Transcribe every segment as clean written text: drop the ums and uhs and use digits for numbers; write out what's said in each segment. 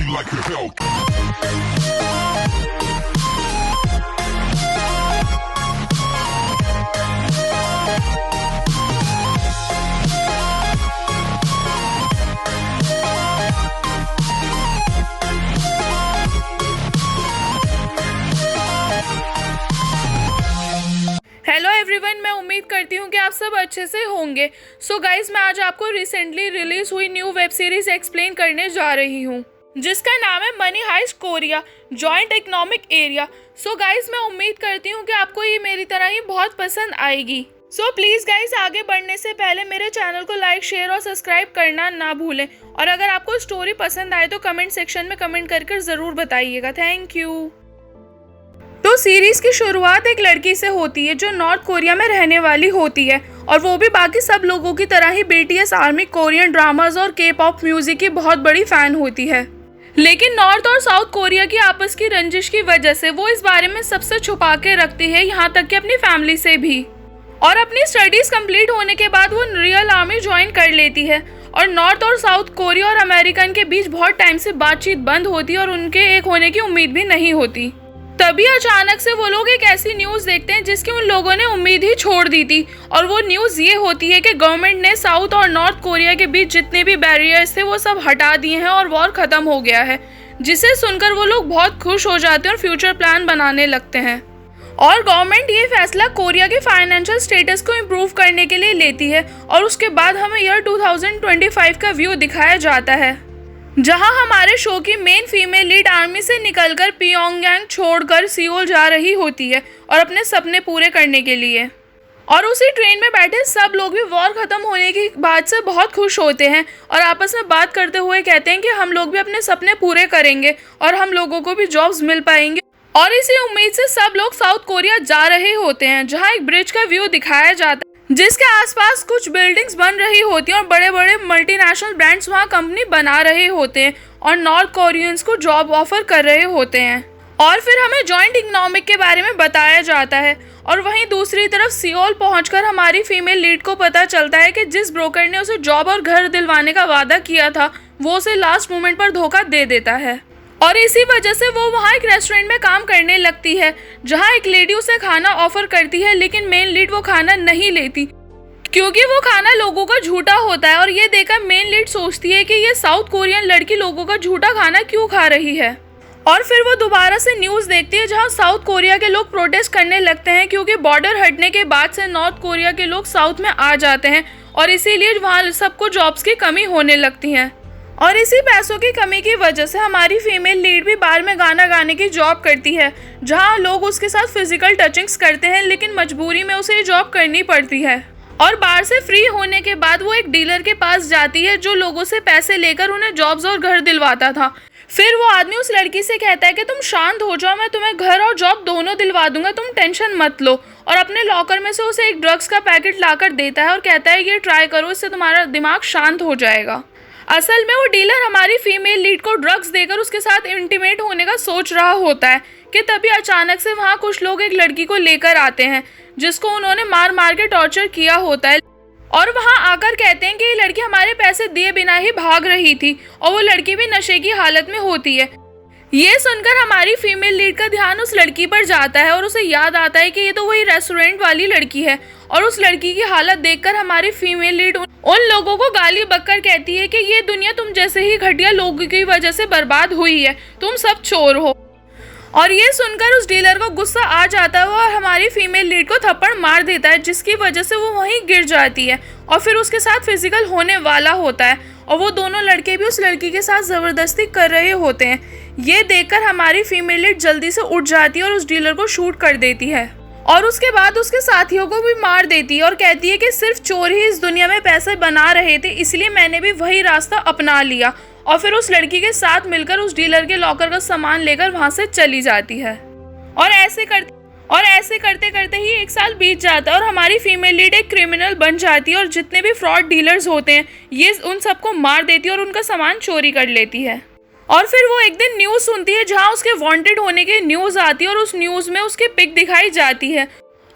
like a Hellcat. Hello everyone, मैं उम्मीद करती हूँ कि आप सब अच्छे से होंगे। सो गाइज, मैं आज आपको रिसेंटली रिलीज हुई न्यू वेब सीरीज एक्सप्लेन करने जा रही हूँ जिसका नाम है Money Heist Korea Joint Economic Area. So guys, मैं उम्मीद करती हूँ कि आपको ये मेरी तरह ही बहुत पसंद आएगी। सो प्लीज़ गाइज, आगे बढ़ने से पहले मेरे चैनल को लाइक, शेयर और सब्सक्राइब करना ना भूलें। और अगर आपको स्टोरी पसंद आए तो कमेंट सेक्शन में कमेंट कर ज़रूर बताइएगा। Thank you. तो सीरीज की शुरुआत एक लड़की से होती है जो नॉर्थ कोरिया में रहने वाली होती है, और वो भी बाकी सब लोगों की तरह ही BTS आर्मी, कोरियन ड्रामाज और K-पॉप म्यूजिक की बहुत बड़ी फैन होती है। लेकिन नॉर्थ और साउथ कोरिया की आपस की रंजिश की वजह से वो इस बारे में सबसे छुपा के रखती है, यहाँ तक कि अपनी फैमिली से भी। और अपनी स्टडीज कंप्लीट होने के बाद वो रियल आर्मी ज्वाइन कर लेती है, और नॉर्थ और साउथ कोरिया और अमेरिकन के बीच बहुत टाइम से बातचीत बंद होती है और उनके एक होने की उम्मीद भी नहीं होती। तभी अचानक से वो लोग एक ऐसी न्यूज़ देखते हैं जिसकी उन लोगों ने उम्मीद ही छोड़ दी थी, और वो न्यूज़ ये होती है कि गवर्नमेंट ने साउथ और नॉर्थ कोरिया के बीच जितने भी बैरियर्स थे वो सब हटा दिए हैं और वॉर ख़त्म हो गया है। जिसे सुनकर वो लोग बहुत खुश हो जाते हैं और फ्यूचर प्लान बनाने लगते हैं। और गवर्नमेंट ये फैसला कोरिया के फाइनेंशियल स्टेटस को इम्प्रूव करने के लिए लेती है, और उसके बाद हमें ईयर 2025 का व्यू दिखाया जाता है, जहां हमारे शो की मेन फीमेल लीड आर्मी से निकलकर पियोंगयांग छोड़कर सियोल जा रही होती है और अपने सपने पूरे करने के लिए। और उसी ट्रेन में बैठे सब लोग भी वॉर ख़त्म होने की बात से बहुत खुश होते हैं और आपस में बात करते हुए कहते हैं कि हम लोग भी अपने सपने पूरे करेंगे और हम लोगों को भी जॉब्स मिल पाएंगे। और इसी उम्मीद से सब लोग साउथ कोरिया जा रहे होते हैं, जहाँ एक ब्रिज का व्यू दिखाया जाता है जिसके आसपास कुछ बिल्डिंग्स बन रही होती हैं और बड़े बड़े मल्टीनेशनल ब्रांड्स वहाँ कंपनी बना रहे होते हैं और नॉर्थ कोरियंस को जॉब ऑफर कर रहे होते हैं। और फिर हमें जॉइंट इकोनॉमिक के बारे में बताया जाता है। और वहीं दूसरी तरफ सियोल पहुंचकर हमारी फीमेल लीड को पता चलता है कि जिस ब्रोकर ने उसे जॉब और घर दिलवाने का वादा किया था वो उसे लास्ट मोमेंट पर धोखा दे देता है, और इसी वजह से वो वहाँ एक रेस्टोरेंट में काम करने लगती है जहाँ एक लेडी उसे खाना ऑफर करती है, लेकिन मेन लीड वो खाना नहीं लेती क्योंकि वो खाना लोगों का झूठा होता है। और ये देखकर मेन लीड सोचती है कि ये साउथ कोरियन लड़की लोगों का झूठा खाना क्यों खा रही है। और फिर वो दोबारा से न्यूज़ देखती है जहाँ साउथ कोरिया के लोग प्रोटेस्ट करने लगते हैं क्योंकि बॉर्डर हटने के बाद से नॉर्थ कोरिया के लोग साउथ में आ जाते हैं और इसीलिए वहाँ सबको जॉब्स की कमी होने लगती है। और इसी पैसों की कमी की वजह से हमारी फीमेल लीड भी बार में गाना गाने की जॉब करती है, जहां लोग उसके साथ फिजिकल टचिंग्स करते हैं, लेकिन मजबूरी में उसे ये जॉब करनी पड़ती है। और बार से फ्री होने के बाद वो एक डीलर के पास जाती है जो लोगों से पैसे लेकर उन्हें जॉब्स और घर दिलवाता था। फिर वो आदमी उस लड़की से कहता है कि तुम शांत हो जाओ, मैं तुम्हें घर और जॉब दोनों दिलवा दूंगा, तुम टेंशन मत लो। और अपने लॉकर में से उसे एक ड्रग्स का पैकेट लाकर देता है और कहता है ये ट्राई करो, इससे तुम्हारा दिमाग शांत हो जाएगा। असल में वो डीलर हमारी फीमेल लीड को ड्रग्स देकर उसके साथ इंटीमेट होने का सोच रहा होता है कि तभी अचानक से वहाँ कुछ लोग एक लड़की को लेकर आते हैं जिसको उन्होंने मार मार के टॉर्चर किया होता है, और वहाँ आकर कहते हैं कि ये लड़की हमारे पैसे दिए बिना ही भाग रही थी, और वो लड़की भी नशे की हालत में होती है। ये सुनकर हमारी फीमेल लीड का ध्यान उस लड़की पर जाता है और उसे याद आता है कि ये तो वही रेस्टोरेंट वाली लड़की है। और उस लड़की की हालत देखकर हमारी फीमेल लीड उन लोगों को गाली बककर कहती है कि ये दुनिया तुम जैसे ही घटिया लोगों की वजह से बर्बाद हुई है, तुम सब चोर हो। और ये सुनकर उस डीलर को गुस्सा आ जाता है और हमारी फीमेल लीड को थप्पड़ मार देता है, जिसकी वजह से वो वहीं गिर जाती है और फिर उसके साथ फिजिकल होने वाला होता है, और वो दोनों लड़के भी उस लड़की के साथ ज़बरदस्ती कर रहे होते हैं। ये देखकर हमारी फीमेल लीड जल्दी से उठ जाती है और उस डीलर को शूट कर देती है, और उसके बाद उसके साथियों को भी मार देती है और कहती है कि सिर्फ चोर ही इस दुनिया में पैसे बना रहे थे, इसलिए मैंने भी वही रास्ता अपना लिया। और फिर उस लड़की के साथ मिलकर उस डीलर के लॉकर का सामान लेकर वहाँ से चली जाती है। और ऐसे करते करते ही 1 साल बीत जाता है और हमारी फीमेल लीड एक क्रिमिनल बन जाती है और जितने भी फ्रॉड डीलर्स होते हैं ये उन सबको मार देती है और उनका सामान चोरी कर लेती है। और फिर वो एक दिन न्यूज़ सुनती है जहाँ उसके वांटेड होने की न्यूज़ आती है और उस न्यूज़ में उसकी पिक दिखाई जाती है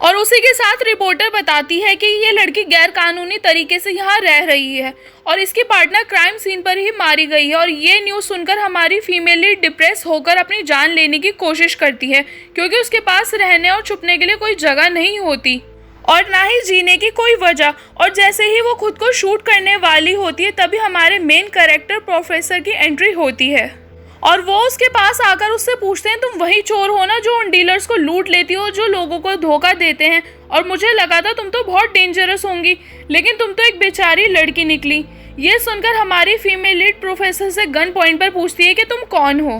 और उसी के साथ रिपोर्टर बताती है कि ये लड़की गैर कानूनी तरीके से यहाँ रह रही है और इसकी पार्टनर क्राइम सीन पर ही मारी गई है। और ये न्यूज़ सुनकर हमारी फीमेल लीड डिप्रेस होकर अपनी जान लेने की कोशिश करती है, क्योंकि उसके पास रहने और छुपने के लिए कोई जगह नहीं होती और ना ही जीने की कोई वजह। और जैसे ही वो खुद को शूट करने वाली होती है तभी हमारे मेन कैरेक्टर प्रोफेसर की एंट्री होती है और वो उसके पास आकर उससे पूछते हैं, तुम वही चोर हो ना जो उन डीलर्स को लूट लेती हो, जो लोगों को धोखा देते हैं, और मुझे लगा था तुम तो बहुत डेंजरस होंगी, लेकिन तुम तो एक बेचारी लड़की निकली। ये सुनकर हमारी फीमेल लीड प्रोफेसर से गन पॉइंट पर पूछती है कि तुम कौन हो।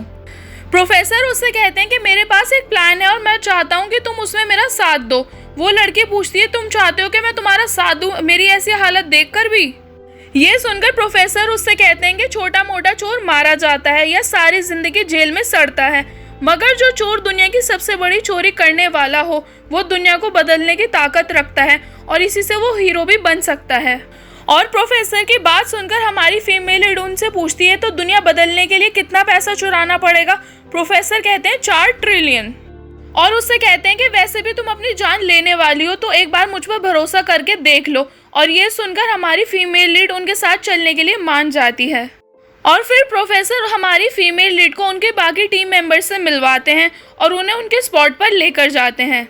प्रोफेसर उससे कहते हैं कि मेरे पास एक प्लान है और मैं चाहता हूँ कि तुम उसमें मेरा साथ दो। वो लड़की पूछती है, तुम चाहते हो कि मैं तुम्हारा साथ दूँ मेरी ऐसी हालत देखकर भी? ये सुनकर प्रोफेसर उससे कहते हैं कि छोटा मोटा चोर मारा जाता है या सारी जिंदगी जेल में सड़ता है, मगर जो चोर दुनिया की सबसे बड़ी चोरी करने वाला हो वो दुनिया को बदलने की ताकत रखता है और इसी से वो हीरो भी बन सकता है। और प्रोफेसर की बात सुनकर हमारी फीमेल लीड उनसे पूछती है, तो दुनिया बदलने के लिए कितना पैसा चुराना पड़ेगा? प्रोफेसर कहते हैं 4 ट्रिलियन। और उससे कहते हैं कि वैसे भी तुम अपनी जान लेने वाली हो तो एक बार मुझ पर भरोसा करके देख लो। और ये सुनकर हमारी फीमेल लीड उनके साथ चलने के लिए मान जाती है और फिर प्रोफेसर हमारी फीमेल लीड को उनके बाकी टीम मेंबर्स से मिलवाते हैं और उन्हें उनके स्पॉट पर लेकर जाते हैं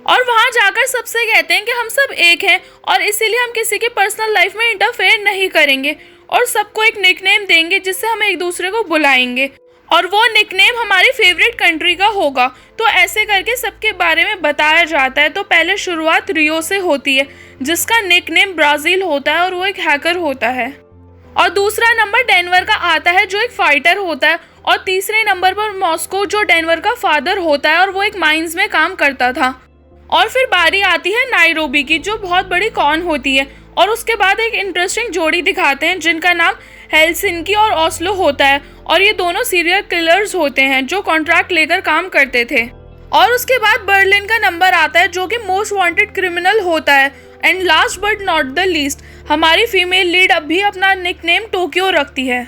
और वहाँ जाकर सबसे कहते हैं कि हम सब एक हैं और इसीलिए हम किसी की पर्सनल लाइफ में इंटरफेयर नहीं करेंगे और सबको एक निकनेम देंगे जिससे हम एक दूसरे को बुलाएंगे और वो निकनेम हमारी फेवरेट कंट्री का होगा। तो ऐसे करके सबके बारे में बताया जाता है। तो पहले शुरुआत रियो से होती है जिसका निकनेम ब्राज़ील होता है और वो एक हैकर होता है, और दूसरा नंबर डेनवर का आता है जो एक फाइटर होता है, और तीसरे नंबर पर मॉस्को जो डेनवर का फादर होता है और वो एक माइंस में काम करता था। और फिर बारी आती है नायरोबी की जो बहुत बड़ी कॉन होती है, और उसके बाद एक इंटरेस्टिंग जोड़ी दिखाते हैं जिनका नाम हेलसिंकी और ओस्लो होता है और ये दोनों सीरियल किलर्स होते हैं जो कॉन्ट्रैक्ट लेकर काम करते थे। और उसके बाद बर्लिन का नंबर आता है जो कि मोस्ट वांटेड क्रिमिनल होता है। And last but not the least हमारी फीमेल लीड अब भी अपना निकनेम टोक्यो रखती है।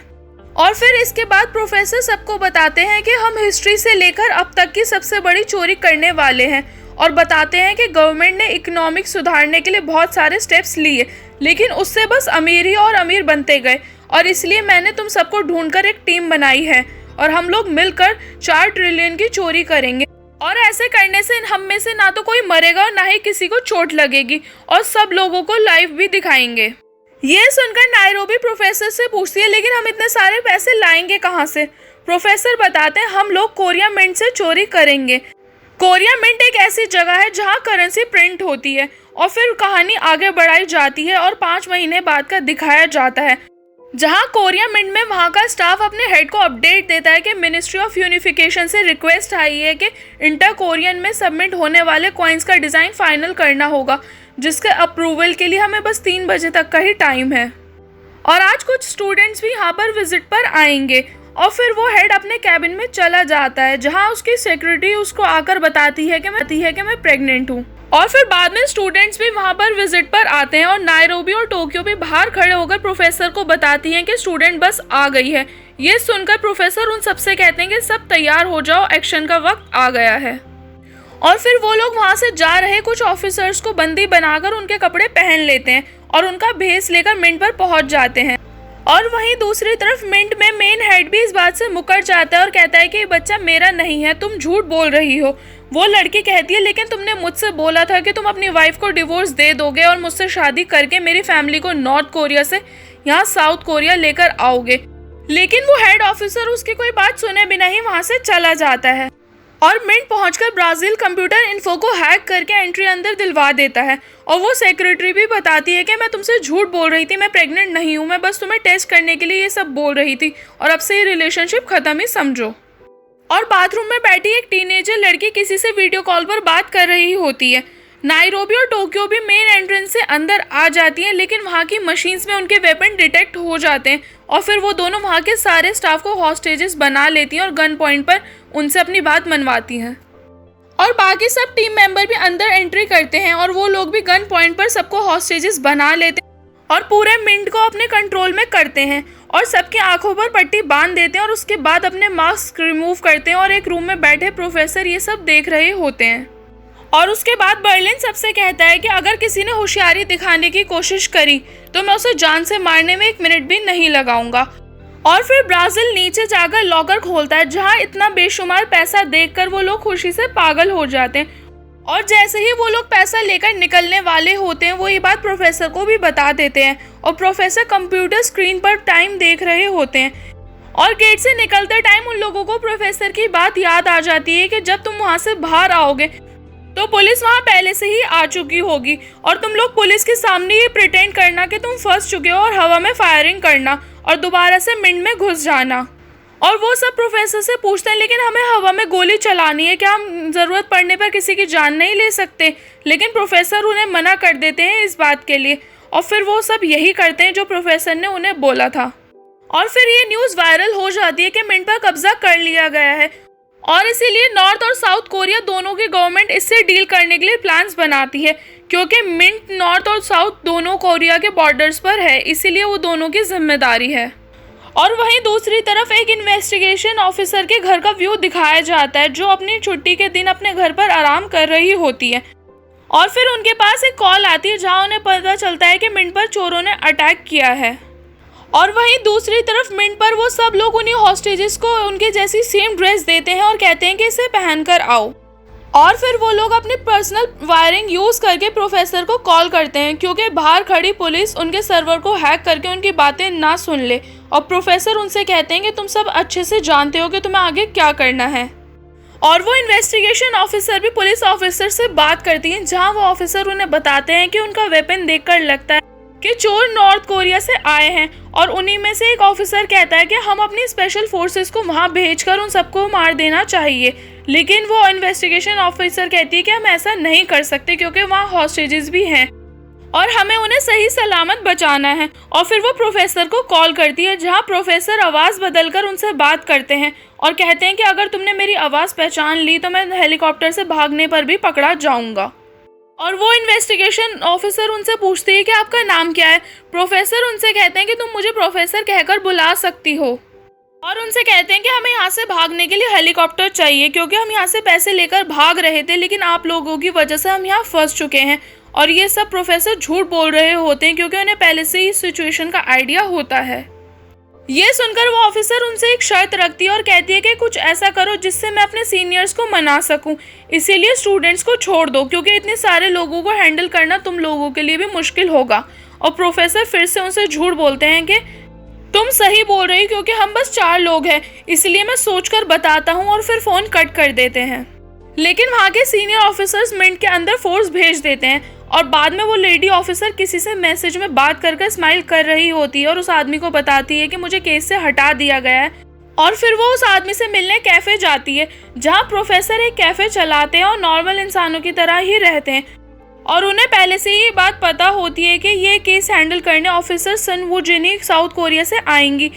और फिर इसके बाद प्रोफेसर सबको बताते हैं कि हम हिस्ट्री से लेकर अब तक की सबसे बड़ी चोरी करने वाले हैं और बताते हैं कि गवर्नमेंट ने इकोनॉमिक सुधारने के लिए बहुत सारे स्टेप्स लिए, लेकिन उससे बस अमीर ही और अमीर बनते गए और इसलिए मैंने तुम सबको ढूंढकर एक टीम बनाई है और हम लोग मिलकर 4 ट्रिलियन की चोरी करेंगे और ऐसे करने से हम में से ना तो कोई मरेगा और ना ही किसी को चोट लगेगी और सब लोगों को लाइव भी दिखाएंगे। ये सुनकर नायरोबी प्रोफेसर से पूछती है, लेकिन हम इतने सारे पैसे लाएंगे कहाँ से? प्रोफेसर बताते हैं हम लोग कोरिया मिंट से चोरी करेंगे। कोरिया मिंट एक ऐसी जगह है जहाँ करेंसी प्रिंट होती है और फिर कहानी आगे बढ़ाई जाती है और 5 महीने बाद का दिखाया जाता है जहाँ कोरिया मिंट में वहाँ का स्टाफ अपने हेड को अपडेट देता है कि मिनिस्ट्री ऑफ यूनिफिकेशन से रिक्वेस्ट आई है कि इंटर कोरियन में सबमिट होने वाले कॉइन्स का डिज़ाइन फाइनल करना होगा जिसके अप्रूवल के लिए हमें बस 3 बजे तक का ही टाइम है। और आज कुछ स्टूडेंट्स भी यहाँ पर विजिट पर आएंगे और फिर वो हेड अपने कैबिन में चला जाता है जहाँ उसकी सेक्रेटरी उसको आकर बताती है कि मैं प्रेग्नेंट हूँ। और फिर बाद में स्टूडेंट्स भी वहाँ पर विजिट पर आते हैं और नायरोबी और टोक्यो भी बाहर खड़े होकर प्रोफेसर को बताती हैं कि स्टूडेंट बस आ गई है। ये सुनकर प्रोफेसर उन सबसे कहते हैं कि सब तैयार हो जाओ, एक्शन का वक्त आ गया है। और फिर वो लोग वहाँ से जा रहे कुछ ऑफिसर्स को बंदी बनाकर उनके कपड़े पहन लेते हैं और उनका भेस लेकर मिंट पर पहुँच जाते हैं। और वहीं दूसरी तरफ मिंट में मेन हेड भी इस बात से मुकर जाता है और कहता है कि ये बच्चा मेरा नहीं है, तुम झूठ बोल रही हो। वो लड़की कहती है, लेकिन तुमने मुझसे बोला था कि तुम अपनी वाइफ को डिवोर्स दे दोगे और मुझसे शादी करके मेरी फैमिली को नॉर्थ कोरिया से यहाँ साउथ कोरिया लेकर आओगे। लेकिन वो हेड ऑफिसर उसकी कोई बात सुने बिना ही वहाँ से चला जाता है और मिंट पहुंचकर ब्राज़ील कंप्यूटर इन्फो को हैक करके एंट्री अंदर दिलवा देता है। और वो सेक्रेटरी भी बताती है कि मैं तुमसे झूठ बोल रही थी, मैं प्रेग्नेंट नहीं हूँ, मैं बस तुम्हें टेस्ट करने के लिए ये सब बोल रही थी और अब से ये रिलेशनशिप ख़त्म ही समझो। और बाथरूम में बैठी एक टीनेजर लड़की किसी से वीडियो कॉल पर बात कर रही होती है। नायरोबी और टोक्यो भी मेन एंट्रेंस से अंदर आ जाती हैं, लेकिन वहाँ की मशीन्स में उनके वेपन डिटेक्ट हो जाते हैं और फिर वो दोनों वहाँ के सारे स्टाफ को हॉस्टेजेस बना लेती हैं और गन पॉइंट पर उनसे अपनी बात मनवाती हैं। और बाकी सब टीम मेंबर भी अंदर एंट्री करते हैं और वो लोग भी गन पॉइंट पर सबको हॉस्टेजेस बना लेते हैं और पूरे मिंट को अपने कंट्रोल में करते हैं और सबकी आंखों पर पट्टी बांध देते हैं और उसके बाद अपने मास्क रिमूव करते हैं और एक रूम में बैठे प्रोफेसर ये सब देख रहे होते हैं। और उसके बाद बर्लिन सबसे कहता है कि अगर किसी ने होशियारी दिखाने की कोशिश करी तो मैं उसे जान से मारने में 1 मिनट भी नहीं लगाऊंगा। और फिर ब्राजील नीचे जाकर लॉकर खोलता है, जहां इतना बेशुमार पैसा देखकर वो लोग खुशी से पागल हो जाते हैं। और जैसे ही वो लोग पैसा लेकर निकलने वाले होते हैं, वो ये बात प्रोफेसर को भी बता देते हैं और प्रोफेसर कंप्यूटर स्क्रीन पर टाइम देख रहे होते हैं। और गेट से निकलते टाइम उन लोगों को प्रोफेसर की बात याद आ जाती है कि जब तुम वहां से बाहर आओगे तो पुलिस वहां पहले से ही आ चुकी होगी और तुम लोग पुलिस के सामने ये प्रिटेंड करना कि तुम फंस चुके हो और हवा में फायरिंग करना और दोबारा से मिंट में घुस जाना। और वो सब प्रोफेसर से पूछते हैं लेकिन हमें हवा में गोली चलानी है, क्या हम ज़रूरत पड़ने पर किसी की जान नहीं ले सकते? लेकिन प्रोफेसर उन्हें मना कर देते हैं इस बात के लिए और फिर वो सब यही करते हैं जो प्रोफेसर ने उन्हें बोला था। और फिर ये न्यूज़ वायरल हो जाती है कि मिंट पर कब्जा कर लिया गया है और इसीलिए नॉर्थ और साउथ कोरिया दोनों की गवर्नमेंट इससे डील करने के लिए प्लान्स बनाती है, क्योंकि मिंट नॉर्थ और साउथ दोनों कोरिया के बॉर्डर्स पर है, इसीलिए वो दोनों की जिम्मेदारी है। और वहीं दूसरी तरफ एक इन्वेस्टिगेशन ऑफिसर के घर का व्यू दिखाया जाता है, जो अपनी छुट्टी के दिन अपने घर पर आराम कर रही होती है। और फिर उनके पास एक कॉल आती है जहां उन्हें पता चलता है कि मिंट पर चोरों ने अटैक किया है। और वहीं दूसरी तरफ मिंट पर वो सब लोग उन्हीं हॉस्टेजेस को उनके जैसी सेम ड्रेस देते हैं और कहते हैं कि इसे पहनकर आओ। और फिर वो लोग अपनी पर्सनल वायरिंग यूज़ करके प्रोफेसर को कॉल करते हैं, क्योंकि बाहर खड़ी पुलिस उनके सर्वर को हैक करके उनकी बातें ना सुन ले। और प्रोफेसर उनसे कहते हैं कि तुम सब अच्छे से जानते हो कि तुम्हें आगे क्या करना है। और वो इन्वेस्टिगेशन ऑफिसर भी पुलिस ऑफिसर से बात करती हैं, जहां वो ऑफिसर उन्हें बताते हैं कि उनका वेपन देखकर लगता है कि चोर नॉर्थ कोरिया से आए हैं। और उन्हीं में से एक ऑफिसर कहता है कि हम अपनी स्पेशल फोर्सेस को वहां भेजकर उन सबको मार देना चाहिए, लेकिन वो इन्वेस्टिगेशन ऑफिसर कहती है कि हम ऐसा नहीं कर सकते क्योंकि वहाँ हॉस्टेजेस भी हैं और हमें उन्हें सही सलामत बचाना है। और फिर वो प्रोफेसर को कॉल करती है, जहाँ प्रोफेसर आवाज़ बदलकर उनसे बात करते हैं और कहते हैं कि अगर तुमने मेरी आवाज़ पहचान ली तो मैं हेलीकॉप्टर से भागने पर भी पकड़ा जाऊंगा। और वो इन्वेस्टिगेशन ऑफिसर उनसे पूछती है कि आपका नाम क्या है। प्रोफेसर उनसे कहते हैं कि तुम मुझे प्रोफेसर कहकर बुला सकती हो और उनसे कहते हैं कि हमें यहाँ से भागने के लिए हेलीकॉप्टर चाहिए, क्योंकि हम यहाँ से पैसे लेकर भाग रहे थे, लेकिन आप लोगों की वजह से हम यहाँ फंस चुके हैं। और ये सब प्रोफेसर झूठ बोल रहे होते हैं क्योंकि उन्हें पहले से ही सिचुएशन का आइडिया होता है। ये सुनकर वो ऑफिसर उनसे एक शर्त रखती है और कहती है कि कुछ ऐसा करो जिससे मैं अपने सीनियर्स को मना सकूं, इसीलिए स्टूडेंट्स को छोड़ दो, क्योंकि इतने सारे लोगों को हैंडल करना तुम लोगों के लिए भी मुश्किल होगा। और प्रोफेसर फिर से उनसे झूठ बोलते हैं कि तुम सही बोल रही हो, क्योंकि हम बस 4 लोग हैं, इसलिए मैं सोचकर बताता हूँ। और फिर फ़ोन कट कर देते हैं। लेकिन वहाँ के सीनियर ऑफिसर्स मिंट के अंदर फोर्स भेज देते हैं और बाद में वो लेडी ऑफिसर किसी से मैसेज में बात करके स्माइल कर रही होती है और उस आदमी को बताती है कि मुझे केस से हटा दिया गया है। और फिर वो उस आदमी से मिलने कैफ़े जाती है, जहाँ प्रोफेसर एक कैफ़े चलाते हैं और नॉर्मल इंसानों की तरह ही रहते हैं। और उन्हें पहले से ये बात पता होती है कि ये केस हैंडल करने ऑफिसर सन वू जिन साउथ कोरिया से आएंगी,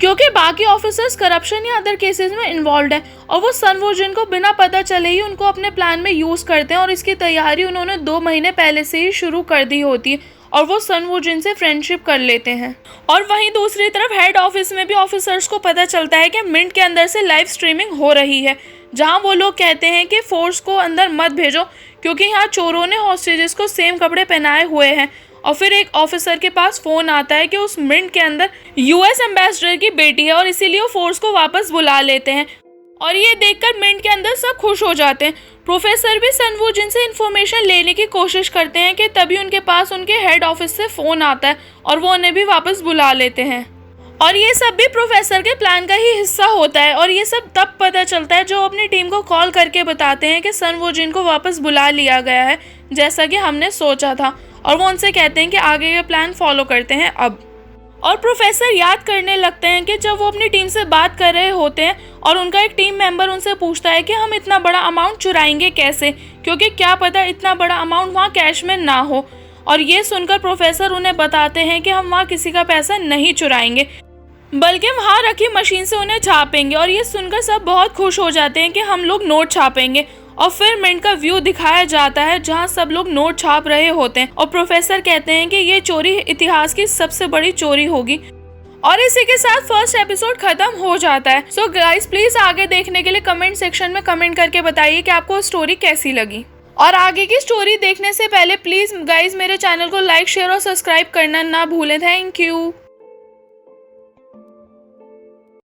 क्योंकि बाकी ऑफिसर्स करप्शन या अदर केसेस में इन्वॉल्व हैं। और वो सन वू जिन को बिना पता चले ही उनको अपने प्लान में यूज़ करते हैं और इसकी तैयारी उन्होंने 2 महीने पहले से ही शुरू कर दी होती है और वो सन वू जिन से फ्रेंडशिप कर लेते हैं। और वहीं दूसरी तरफ हेड ऑफिस में भी ऑफिसर्स को पता चलता है कि मिंट के अंदर से लाइव स्ट्रीमिंग हो रही है, जहां वो लोग कहते हैं कि फोर्स को अंदर मत भेजो, क्योंकि यहाँ चोरों ने हॉस्टेजेस को सेम कपड़े पहनाए हुए हैं। और फिर एक ऑफिसर के पास फ़ोन आता है कि उस मिंट के अंदर यूएस एम्बेसडर की बेटी है और इसीलिए वो फोर्स को वापस बुला लेते हैं। और ये देखकर मिंट के अंदर सब खुश हो जाते हैं। प्रोफेसर भी सन वू जिन से इन्फॉर्मेशन लेने की कोशिश करते हैं कि तभी उनके पास उनके हेड ऑफिस से फ़ोन आता है और वो उन्हें भी वापस बुला लेते हैं। और ये सब भी प्रोफेसर के प्लान का ही हिस्सा होता है। और ये सब तब पता चलता है जो अपनी टीम को कॉल करके बताते हैं कि सन वू जिन को वापस बुला लिया गया है, जैसा कि हमने सोचा था। और वो उनसे कहते हैं कि आगे ये प्लान फॉलो करते हैं अब। और प्रोफेसर याद करने लगते हैं कि जब वो अपनी टीम से बात कर रहे होते हैं और उनका एक टीम मेंबर उनसे पूछता है कि हम इतना बड़ा अमाउंट चुराएंगे कैसे, क्योंकि क्या पता इतना बड़ा अमाउंट वहाँ कैश में ना हो। और ये सुनकर प्रोफेसर उन्हें बताते हैं कि हम वहाँ किसी का पैसा नहीं चुराएंगे, बल्कि वहाँ रखी मशीन से उन्हें छापेंगे। और ये सुनकर सब बहुत खुश हो जाते हैं कि हम लोग नोट छापेंगे। और फिर मिंट का व्यू दिखाया जाता है जहाँ सब लोग नोट छाप रहे होते हैं और प्रोफेसर कहते हैं कि ये चोरी इतिहास की सबसे बड़ी चोरी होगी। और इसी के साथ फर्स्ट एपिसोड खत्म हो जाता है। सो गाइस प्लीज आगे देखने के लिए कमेंट सेक्शन में कमेंट करके बताइए कि आपको स्टोरी कैसी लगी। और आगे की स्टोरी देखने से पहले प्लीज़ गाइज मेरे चैनल को लाइक शेयर और सब्सक्राइब करना ना भूलें। Thank you.